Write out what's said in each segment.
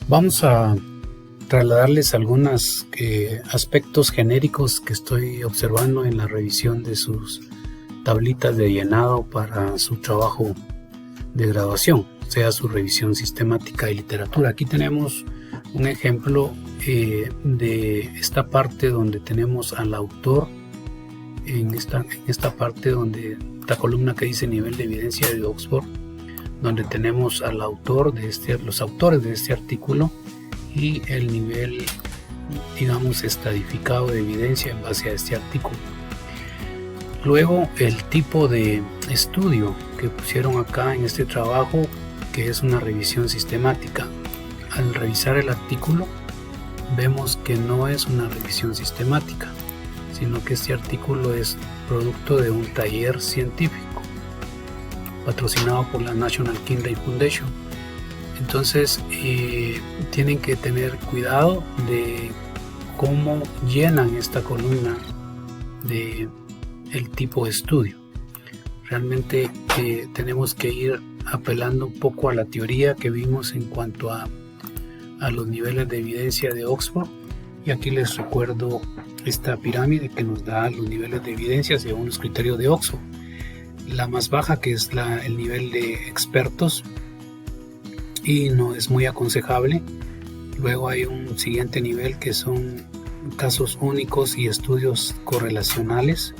Vamos a trasladarles algunos aspectos genéricos que estoy observando en la revisión de sus tablitas de llenado para su trabajo de graduación, sea su revisión sistemática y literatura. Aquí tenemos un ejemplo de esta parte donde tenemos al autor, en esta parte donde esta columna que dice nivel de evidencia de Oxford, donde tenemos al autor los autores de este artículo y el nivel, digamos, estadificado de evidencia en base a este artículo. Luego el tipo de estudio que pusieron acá en este trabajo, que es una revisión sistemática. Al revisar el artículo vemos que no es una revisión sistemática, sino que este artículo es producto de un taller científico patrocinado por la National Kidney Foundation. Entonces tienen que tener cuidado de cómo llenan esta columna de el tipo de estudio. Realmente tenemos que ir apelando un poco a la teoría que vimos en cuanto a los niveles de evidencia de Oxford, y aquí les recuerdo esta pirámide que nos da los niveles de evidencia según los criterios de Oxford. La más baja, que es el nivel de expertos, y no es muy aconsejable. Luego hay un siguiente nivel que son casos únicos y estudios correlacionales.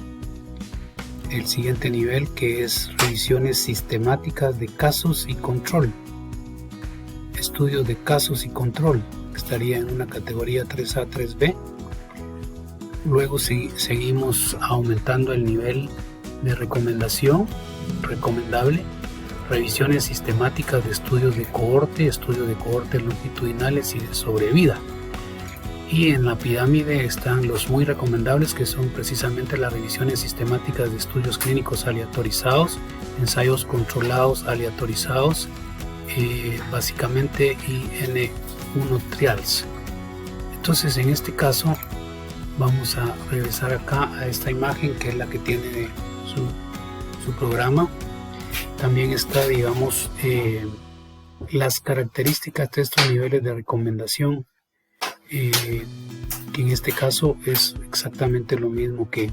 El siguiente nivel, que es revisiones sistemáticas de casos y control, estudios de casos y control, que estaría en una categoría 3A, 3B. Luego seguimos aumentando el nivel de recomendación, recomendable, revisiones sistemáticas de estudios de cohorte longitudinales y de sobrevida. Y en la pirámide están los muy recomendables, que son precisamente las revisiones sistemáticas de estudios clínicos aleatorizados, ensayos controlados aleatorizados, básicamente IN1 trials. Entonces, en este caso vamos a regresar acá a esta imagen, que es la que tiene su programa. También está, digamos, las características de estos niveles de recomendación, que en este caso es exactamente lo mismo que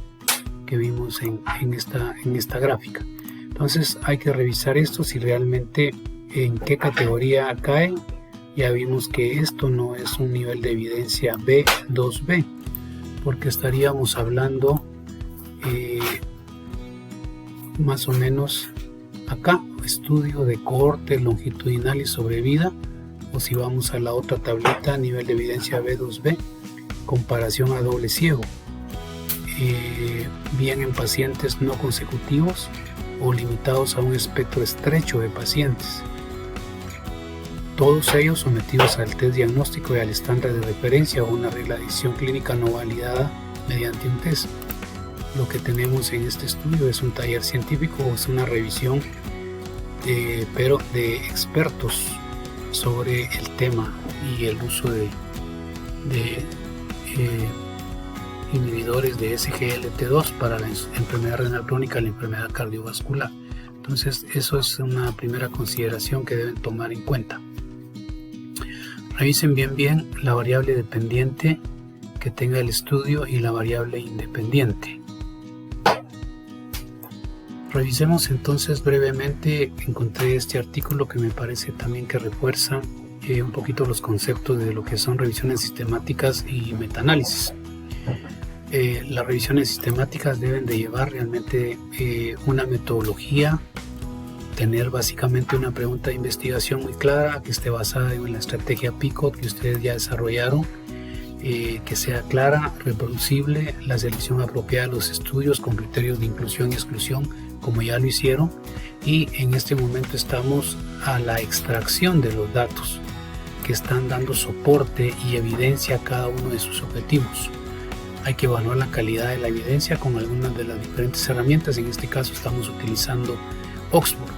vimos en esta gráfica. Entonces hay que revisar esto, si realmente en qué categoría cae. Ya vimos que esto no es un nivel de evidencia B2B, porque estaríamos hablando más o menos acá, estudio de cohorte longitudinal y sobrevida, o si vamos a la otra tablita, nivel de evidencia B2B, comparación a doble ciego, bien en pacientes no consecutivos o limitados a un espectro estrecho de pacientes, todos ellos sometidos al test diagnóstico y al estándar de referencia o una regla de decisión clínica no validada mediante un test. Lo que tenemos en este estudio es un taller científico, es una revisión pero de expertos sobre el tema y el uso de inhibidores de SGLT2 para la enfermedad renal crónica y la enfermedad cardiovascular. Entonces, eso es una primera consideración que deben tomar en cuenta. Revisen bien la variable dependiente que tenga el estudio y la variable independiente. Revisemos entonces brevemente. Encontré este artículo que me parece también que refuerza un poquito los conceptos de lo que son revisiones sistemáticas y metaanálisis. Las revisiones sistemáticas deben de llevar realmente una metodología, tener básicamente una pregunta de investigación muy clara, que esté basada en la estrategia PICOT que ustedes ya desarrollaron, que sea clara, reproducible, la selección apropiada de los estudios con criterios de inclusión y exclusión, como ya lo hicieron, y en este momento estamos a la extracción de los datos que están dando soporte y evidencia a cada uno de sus objetivos. Hay que evaluar la calidad de la evidencia con algunas de las diferentes herramientas. En este caso estamos utilizando Oxford,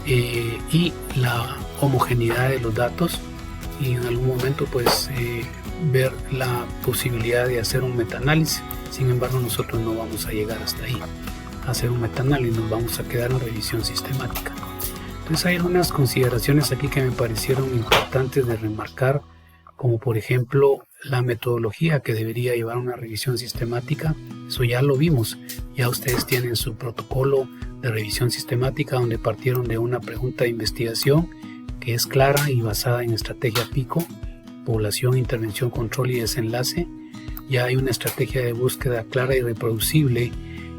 y la homogeneidad de los datos, y en algún momento pues ver la posibilidad de hacer un metaanálisis. Sin embargo, nosotros no vamos a llegar hasta ahí a hacer un metaanálisis, nos vamos a quedar en revisión sistemática. Entonces hay algunas consideraciones aquí que me parecieron importantes de remarcar, como por ejemplo la metodología que debería llevar una revisión sistemática. Eso ya lo vimos, ya ustedes tienen su protocolo de revisión sistemática donde partieron de una pregunta de investigación que es clara y basada en estrategia PICO, población, intervención, control y desenlace. Ya hay una estrategia de búsqueda clara y reproducible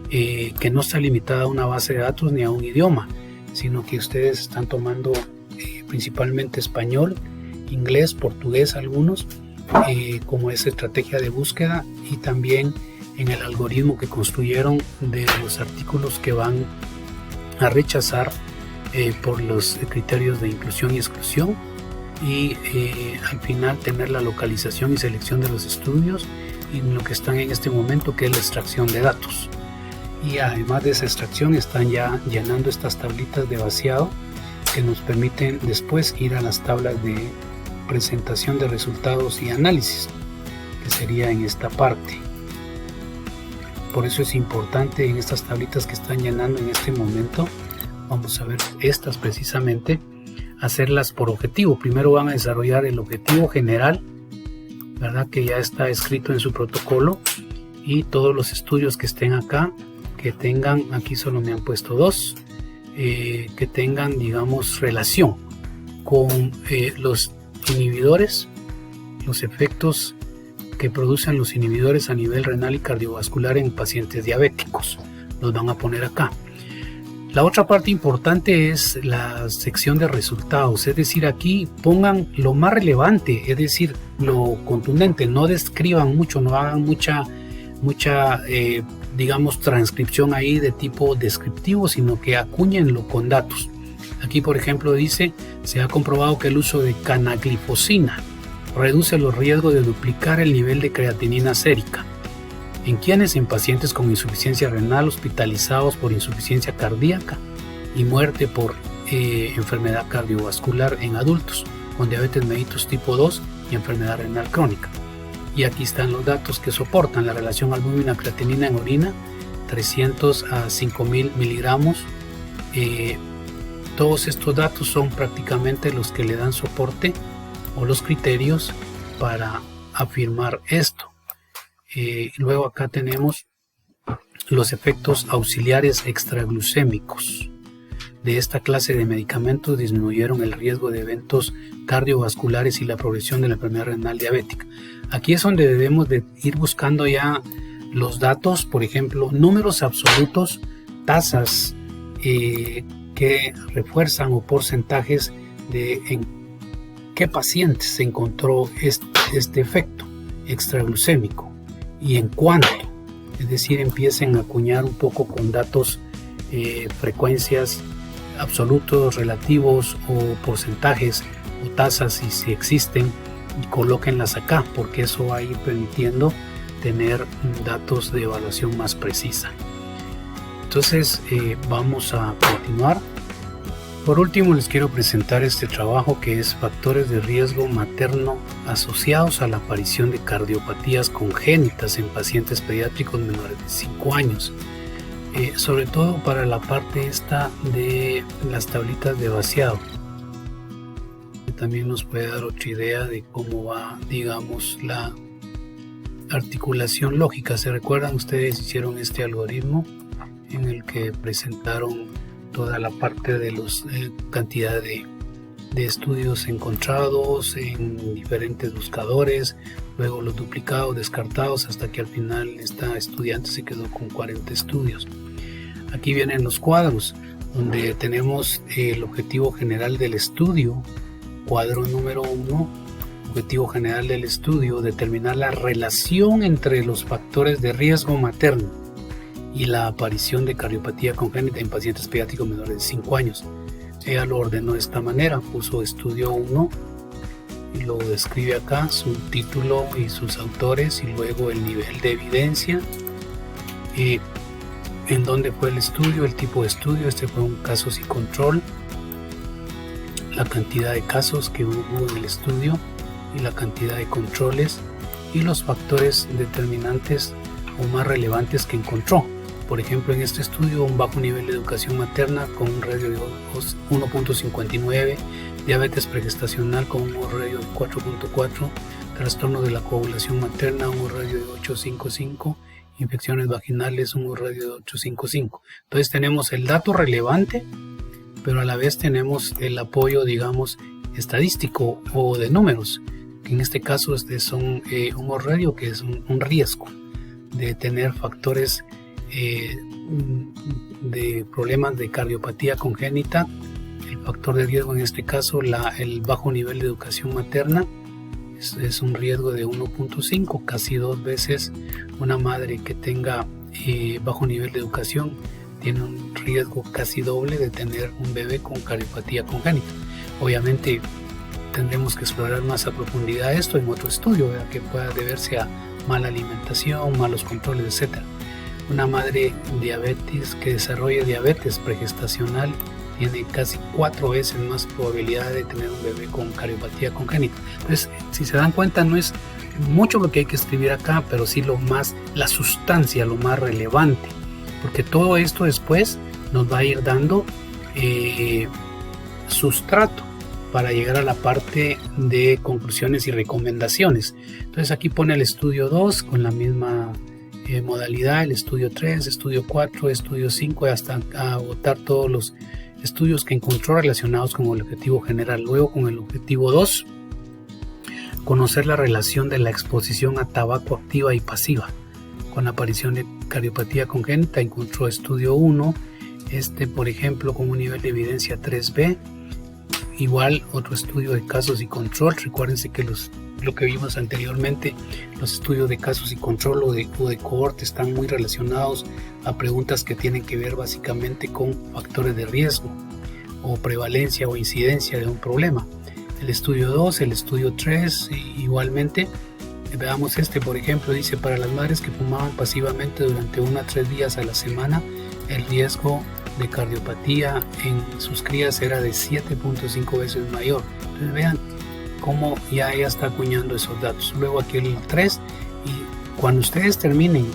que no está limitada a una base de datos ni a un idioma, sino que ustedes están tomando principalmente español, inglés, portugués algunos, como esa estrategia de búsqueda, y también en el algoritmo que construyeron de los artículos que van a rechazar por los criterios de inclusión y exclusión, y al final tener la localización y selección de los estudios y lo que están en este momento, que es la extracción de datos. Y además de esa extracción están ya llenando estas tablitas de vaciado que nos permiten después ir a las tablas de presentación de resultados y análisis, que sería en esta parte. Por eso es importante en estas tablitas que están llenando en este momento, vamos a ver estas precisamente, hacerlas por objetivo. Primero van a desarrollar el objetivo general, ¿verdad?, que ya está escrito en su protocolo, y todos los estudios que estén acá, que tengan, aquí solo me han puesto 2, que tengan, digamos, relación con los inhibidores, los efectos que producen los inhibidores a nivel renal y cardiovascular en pacientes diabéticos. Los van a poner acá. La otra parte importante es la sección de resultados, es decir, aquí pongan lo más relevante, es decir, lo contundente, no describan mucho, no hagan mucha digamos, transcripción ahí de tipo descriptivo, sino que acuñenlo con datos. Aquí, por ejemplo, dice, se ha comprobado que el uso de canaglifosina reduce los riesgos de duplicar el nivel de creatinina sérica. ¿En quiénes? En pacientes con insuficiencia renal hospitalizados por insuficiencia cardíaca y muerte por enfermedad cardiovascular en adultos con diabetes mellitus tipo 2 y enfermedad renal crónica. Y aquí están los datos que soportan la relación albúmina-creatinina en orina, 300 a 5000 miligramos. Todos estos datos son prácticamente los que le dan soporte o los criterios para afirmar esto. Luego acá tenemos los efectos auxiliares extraglucémicos. De esta clase de medicamentos disminuyeron el riesgo de eventos cardiovasculares y la progresión de la enfermedad renal diabética. Aquí es donde debemos de ir buscando ya los datos, por ejemplo, números absolutos, tasas que refuerzan o porcentajes de en qué pacientes se encontró este efecto extraglucémico y en cuánto. Es decir, empiecen a acuñar un poco con datos, frecuencias absolutos, relativos o porcentajes o tasas, si existen, y colóquenlas acá, porque eso va a ir permitiendo tener datos de evaluación más precisa. Entonces vamos a continuar. Por último, les quiero presentar este trabajo que es factores de riesgo materno asociados a la aparición de cardiopatías congénitas en pacientes pediátricos menores de 5 años. Sobre todo para la parte esta de las tablitas de vaciado. También nos puede dar otra idea de cómo va, digamos, la articulación lógica. ¿Se recuerdan? Ustedes hicieron este algoritmo en el que presentaron toda la parte de los cantidad de estudios encontrados en diferentes buscadores, luego los duplicados, descartados, hasta que al final esta estudiante se quedó con 40 estudios. Aquí vienen los cuadros, donde tenemos el objetivo general del estudio. Cuadro número 1, objetivo general del estudio, determinar la relación entre los factores de riesgo materno y la aparición de cardiopatía congénita en pacientes pediátricos menores de 5 años. Ella lo ordenó de esta manera, puso estudio 1 y lo describe acá, su título y sus autores, y luego el nivel de evidencia, en dónde fue el estudio, el tipo de estudio, este fue un casos y control, la cantidad de casos que hubo en el estudio y la cantidad de controles y los factores determinantes o más relevantes que encontró. por ejemplo, en este estudio, un bajo nivel de educación materna con un radio de 1.59, diabetes pregestacional con un radio de 4.4, trastorno de la coagulación materna, un radio de 8.55, infecciones vaginales, un radio de 8.55. Entonces tenemos el dato relevante, pero a la vez tenemos el apoyo, digamos, estadístico o de números, que en este caso son un radio que es un riesgo de tener factores de problemas de cardiopatía congénita. El factor de riesgo en este caso, el bajo nivel de educación materna, es un riesgo de 1.5, casi 2 veces. Una madre que tenga bajo nivel de educación tiene un riesgo casi doble de tener un bebé con cardiopatía congénita. Obviamente tendremos que explorar más a profundidad esto en otro estudio, ¿verdad?, que pueda deberse a mala alimentación, malos controles, etc. Una madre diabetes que desarrolle diabetes pregestacional tiene casi 4 veces más probabilidad de tener un bebé con cardiopatía congénita. Entonces, si se dan cuenta, no es mucho lo que hay que escribir acá, pero sí la sustancia, lo más relevante, porque todo esto después nos va a ir dando sustrato para llegar a la parte de conclusiones y recomendaciones. Entonces aquí pone el estudio 2 con la misma modalidad, el estudio 3, estudio 4, estudio 5, hasta agotar todos los estudios que encontró relacionados con el objetivo general. Luego, con el objetivo 2, conocer la relación de la exposición a tabaco activa y pasiva con la aparición de cardiopatía congénita. Encontró estudio 1, por ejemplo, con un nivel de evidencia 3B. Igual otro estudio de casos y control. Recuérdense que lo que vimos anteriormente, los estudios de casos y control o de cohorte están muy relacionados a preguntas que tienen que ver básicamente con factores de riesgo o prevalencia o incidencia de un problema. El estudio 2, el estudio 3, igualmente. Veamos por ejemplo, dice: para las madres que fumaban pasivamente durante 1 a 3 días a la semana, el riesgo de cardiopatía en sus crías era de 7.5 veces mayor. Entonces vean cómo ya ella está acuñando esos datos. Luego aquí el 3, y cuando ustedes terminen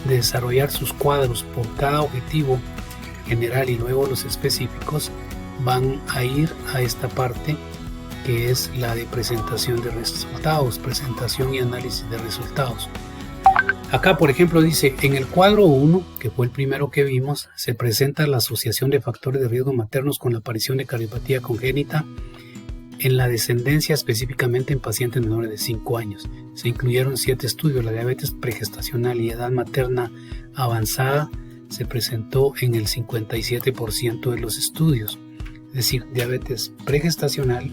de desarrollar sus cuadros por cada objetivo general y luego los específicos, van a ir a esta parte que es la de presentación de resultados, presentación y análisis de resultados. Acá, por ejemplo, dice: en el cuadro 1, que fue el primero que vimos, se presenta la asociación de factores de riesgo maternos con la aparición de cardiopatía congénita en la descendencia, específicamente en pacientes menores de 5 años. Se incluyeron 7 estudios. La diabetes pregestacional y edad materna avanzada se presentó en el 57% de los estudios. Es decir, diabetes pregestacional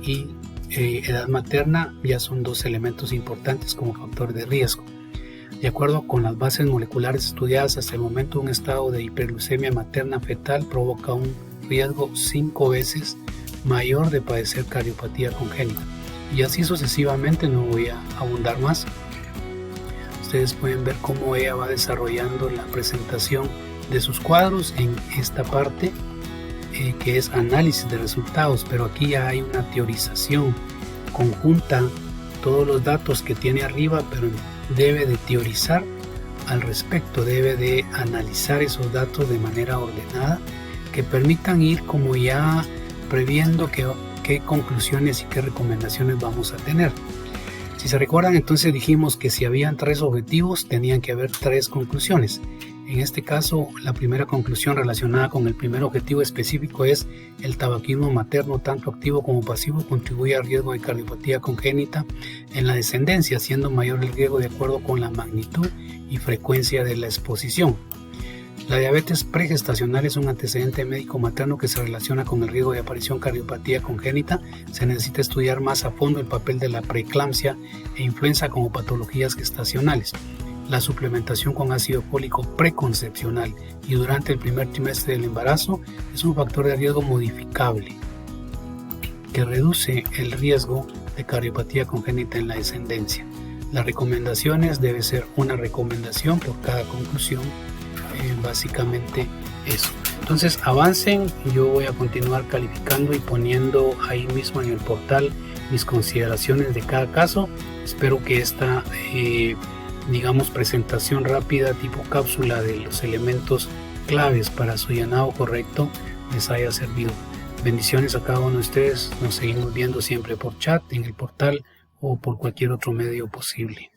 y edad materna ya son 2 elementos importantes como factor de riesgo. De acuerdo con las bases moleculares estudiadas hasta el momento, un estado de hiperglucemia materna fetal provoca un riesgo 5 veces mayor de padecer cardiopatía congénita. Y así sucesivamente, no voy a abundar más. Ustedes pueden ver cómo ella va desarrollando la presentación de sus cuadros en esta parte que es análisis de resultados, pero aquí ya hay una teorización conjunta, todos los datos que tiene arriba, pero debe de teorizar al respecto, debe de analizar esos datos de manera ordenada que permitan ir como ya previendo qué conclusiones y qué recomendaciones vamos a tener. Si se recuerdan, entonces dijimos que si habían 3 objetivos tenían que haber 3 conclusiones. En este caso, la primera conclusión relacionada con el primer objetivo específico es: el tabaquismo materno, tanto activo como pasivo, contribuye al riesgo de cardiopatía congénita en la descendencia, siendo mayor el riesgo de acuerdo con la magnitud y frecuencia de la exposición. La diabetes pregestacional es un antecedente médico materno que se relaciona con el riesgo de aparición cardiopatía congénita. Se necesita estudiar más a fondo el papel de la preeclampsia e influenza como patologías gestacionales. La suplementación con ácido fólico preconcepcional y durante el primer trimestre del embarazo es un factor de riesgo modificable que reduce el riesgo de cardiopatía congénita en la descendencia. Las recomendaciones debe ser una recomendación por cada conclusión, básicamente eso. Entonces avancen, yo voy a continuar calificando y poniendo ahí mismo en el portal mis consideraciones de cada caso. Espero que esta digamos, presentación rápida tipo cápsula de los elementos claves para su llenado correcto les haya servido. Bendiciones a cada uno de ustedes. Nos seguimos viendo siempre por chat, en el portal o por cualquier otro medio posible.